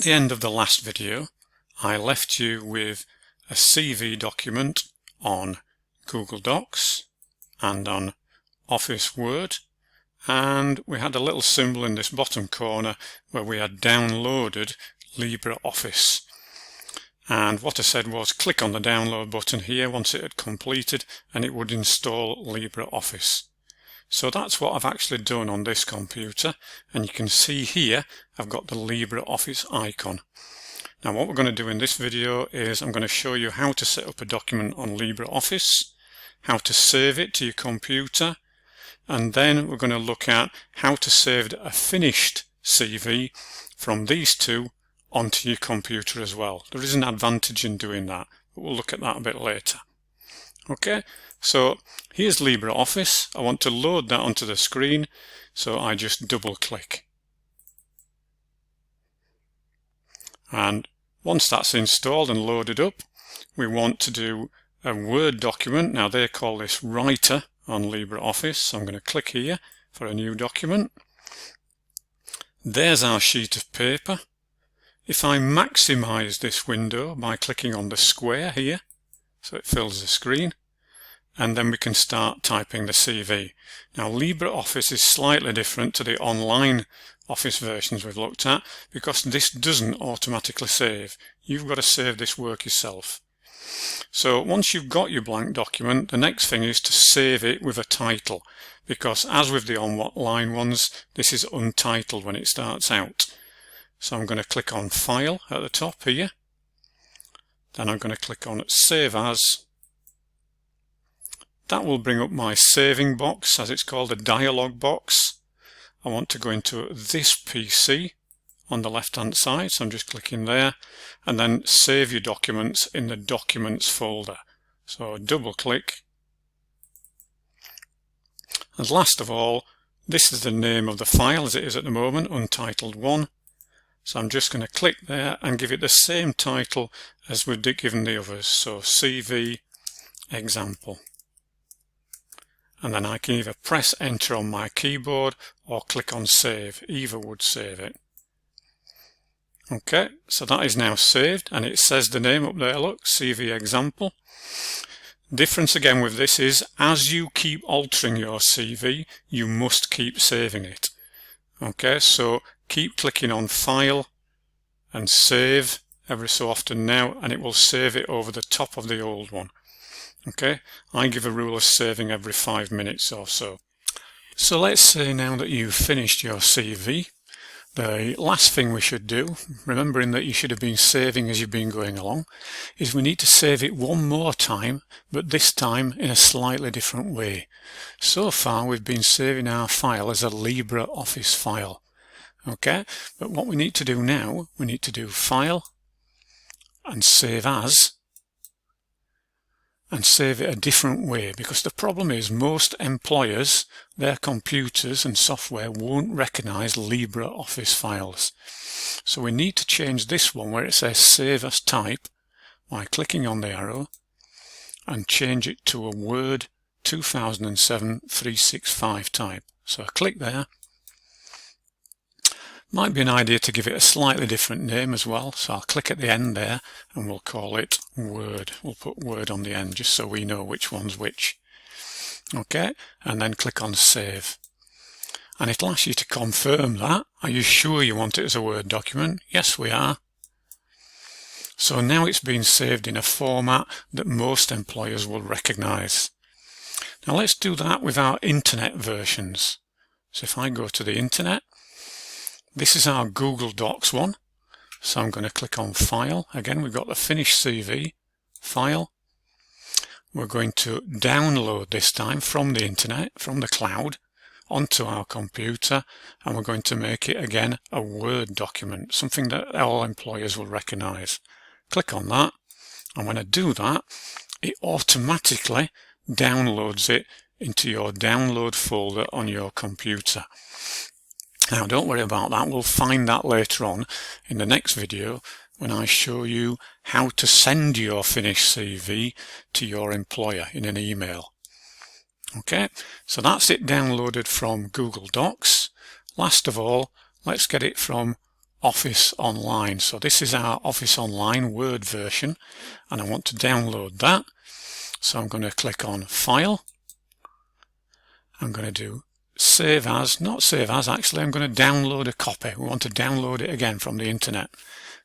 the end of the last video, I left you with a CV document on Google Docs and on Office Word, and we had a little symbol in this bottom corner where we had downloaded LibreOffice. And what I said was click on the download button here once it had completed and it would install LibreOffice. So that's what I've actually done on this computer, and you can see here I've got the LibreOffice icon. Now what we're going to do in this video is I'm going to show you how to set up a document on LibreOffice, how to save it to your computer, and then we're going to look at how to save a finished CV from these two onto your computer as well. There is an advantage in doing that, but we'll look at that a bit later. Okay, so here's LibreOffice. I want to load that onto the screen, so I just double click. And once that's installed and loaded up, we want to do a Word document. Now they call this Writer on LibreOffice, so I'm going to click here for a new document. There's our sheet of paper. If I maximize this window by clicking on the square here, so it fills the screen, and then we can start typing the CV. Now LibreOffice is slightly different to the online Office versions we've looked at because this doesn't automatically save. You've got to save this work yourself. So once you've got your blank document, the next thing is to save it with a title, because as with the online ones, this is untitled when it starts out. So I'm going to click on File at the top here. Then I'm going to click on Save As. That will bring up my saving box, as it's called, a dialog box. I want to go into this PC on the left hand side, so I'm just clicking there, and then save your documents in the Documents folder. So double click. And last of all, this is the name of the file as it is at the moment, Untitled 1. So I'm just going to click there and give it the same title as we've given the others, so CV Example. And then I can either press Enter on my keyboard or click on Save. Either would save it. Okay, so that is now saved, and it says the name up there, look, CV Example. Difference again with this is, as you keep altering your CV, you must keep saving it. Okay, so keep clicking on File and Save every so often now, and it will save it over the top of the old one. Okay, I give a rule of saving every 5 minutes or so. So let's say now that you've finished your CV, the last thing we should do, remembering that you should have been saving as you've been going along, is we need to save it one more time, but this time in a slightly different way. So far we've been saving our file as a LibreOffice file. Okay, but what we need to do now, we need to do File and Save As, and save it a different way, because the problem is most employers, their computers and software won't recognize LibreOffice files. So we need to change this one where it says Save As Type by clicking on the arrow and change it to a Word 2007 365 type. So I click there. Might be an idea to give it a slightly different name as well, so I'll click at the end there and we'll call it Word. We'll put Word on the end just so we know which one's which. Okay, and then click on Save. And it'll ask you to confirm that. Are you sure you want it as a Word document? Yes, we are. So now it's been saved in a format that most employers will recognize. Now let's do that with our internet versions. So if I go to the internet, this is our Google Docs one, so I'm going to click on File. Again, we've got the finished CV, File. We're going to download this time from the internet, from the cloud, onto our computer, and we're going to make it again a Word document, something that all employers will recognize. Click on that, and when I do that, it automatically downloads it into your download folder on your computer. Now don't worry about that, we'll find that later on in the next video when I show you how to send your finished CV to your employer in an email. Okay, so that's it downloaded from Google Docs. Last of all, let's get it from Office Online. So this is our Office Online Word version, and I want to download that. So I'm going to click on File. I'm going to do Save As, not Save As actually, I'm going to download a copy. We want to download it again from the internet.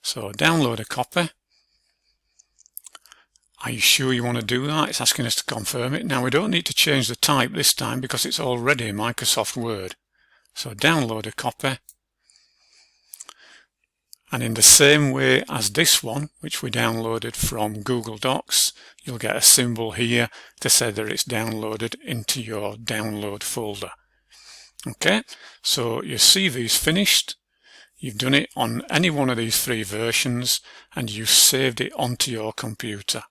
So download a copy. Are you sure you want to do that? It's asking us to confirm it. Now we don't need to change the type this time because it's already Microsoft Word. So download a copy. And in the same way as this one, which we downloaded from Google Docs, you'll get a symbol here to say that it's downloaded into your download folder. Okay, so your CV is finished. You've done it on any one of these 3 versions and you've saved it onto your computer.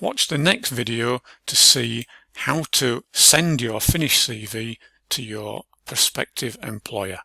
Watch the next video to see how to send your finished CV to your prospective employer.